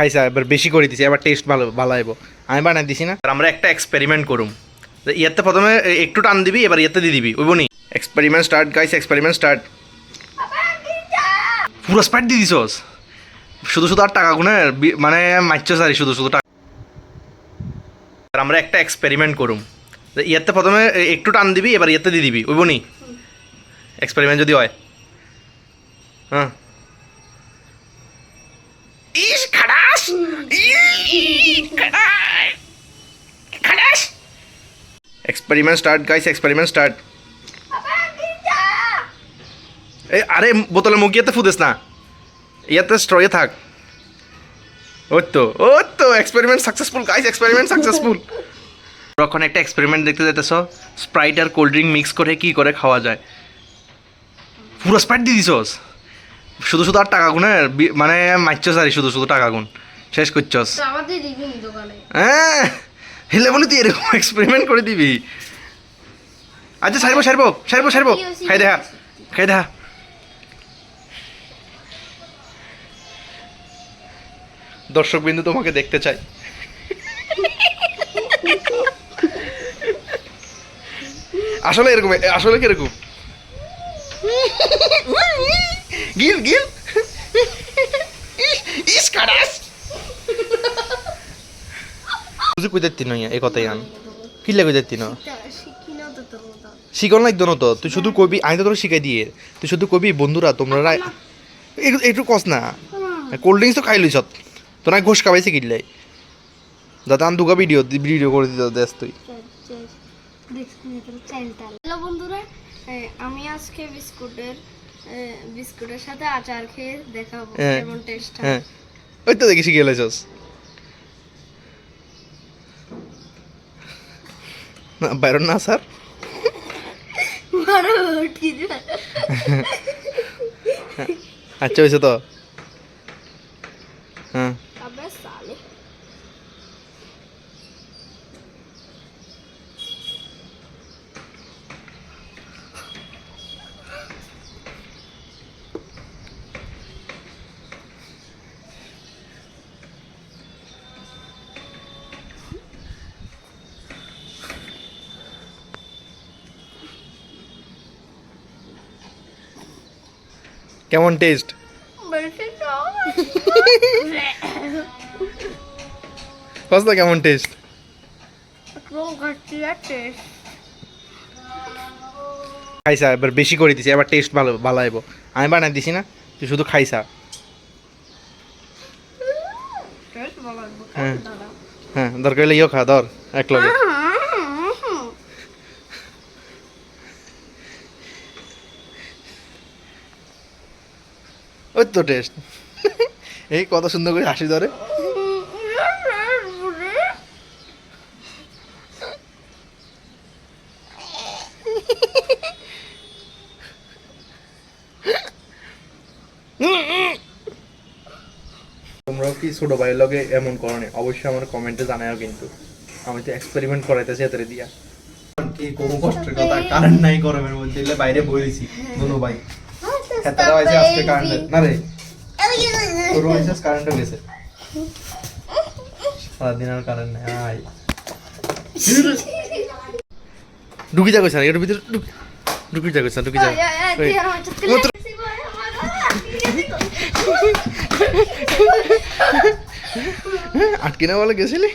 খাইছা এবার বেশি করে দিছি, এবার টেস্ট ভালো ভালো আইব। আমি বানাই দিছি না, আমরা একটা এক্সপেরিমেন্ট করুম। ইয়াতে প্রথমে একটু টান দিবি, এবার ইয়াতে দিয়ে দিবি, ওইব নি? Experiment start guys, experiment start. পুরো স্পাইট দিয়ে দিছস, শুধু শুধু আর টাকা গুনে মানে মারছস আর শুধু শুধু টাকা। আমরা একটা এক্সপেরিমেন্ট করুম। ইয়াতে প্রথমে একটু টান দিবি, এবার ইয়াতে দিয়ে দিবি, ওইব নি? এক্সপেরিমেন্ট যদি হয়। হ্যাঁ ইস খাড়াস, খাড়াস। Experiment start guys, experiment start. এই আরে বোতলের মুখ ইয়াতে ফুদেস না, ইয়াতে স্ট্রয়ে থাক। ওই তো experiment successful guys, experiment successful. তখন একটা এক্সপেরিমেন্ট দেখতে যেতেছ, স্প্রাইট আর কোল্ড ড্রিঙ্ক মিক্স করে কি করে খাওয়া যায়। পুরো স্প্রাইট দিয়ে দিছস, শুধু শুধু আর টাকা গুনে মানে মারছস আর শুধু শুধু টাকা গুন শেষ করছস। হ্যাঁ হেলে বলে তুই এরকম এক্সপেরিমেন্ট করে দিবি। আচ্ছা সারবো সারবো সারবো সারবো, খাই দেখা খাই দেখা। দর্শক বিন্দু তোমাকে দেখতে চাই। আসলে এরকম, আসলে কিরকম গিল গিল ইস কারাস বুঝি কই দিতি নই এই কথাই আন কি লাগে দিতি না শিখল না একদম তো। তুই শুধু কবি, আমি তো তোর শিখাই দিয়ে, তুই শুধু কবি বন্ধুরা তোমরা একটু কস না। কোল্ড ড্রিঙ্কস তো খাই লইছ, তোরা ঘোষ খাবাইছে কিনলাই দাদা আন দুগা ভিডিও ভিডিও করে দিত দেশ তুই। হ্যালো বন্ধুরা, আমি আজকে বিস্কুটের সাথে আচার খেয়ে দেখাবো কেমন টেস্ট হয়। হ্যাঁ ওই তো দেখি শিখে লাইছস না বাইরে না স্যার। আচ্ছা হয়েছে তো। হ্যাঁ কেমন টেস্ট? কসটা কেমন টেস্ট? খাইছা এবার বেশি করে দিছি, এবার টেস্ট ভালো ভালো আইব। আমি বানাই দিছি না, তুই শুধু খাইছা। হ্যাঁ হ্যাঁ দরকার হলে ইও খা, ধর এক লগে। ওই তো টেস্ট। এই কত সুন্দর করে হাসি ধরে। তোমরাও কি ছোট ভাইয়ের লগে এমন করো না? অবশ্যই আমার কমেন্টে জানাও, কিন্তু আমি তো এক্সপেরিমেন্ট করাইতেছি এতে দিয়া। কি কোনো কষ্টের কথা, কারেন্ট নাই গরমের মধ্যে, বাইরে বইছি দুনো ভাই। হেতারা হইছে আজকে কারেন্ট না রে, তোর হইছে কারেন্টও গেছে, সারাদিন আর কারেন্ট নাই। আই ঢুকি যা কইছ না, এর ভিতরে ঢুকি যা কইছ না, ঢুকি যা। আটকে না বলে গেছিলি।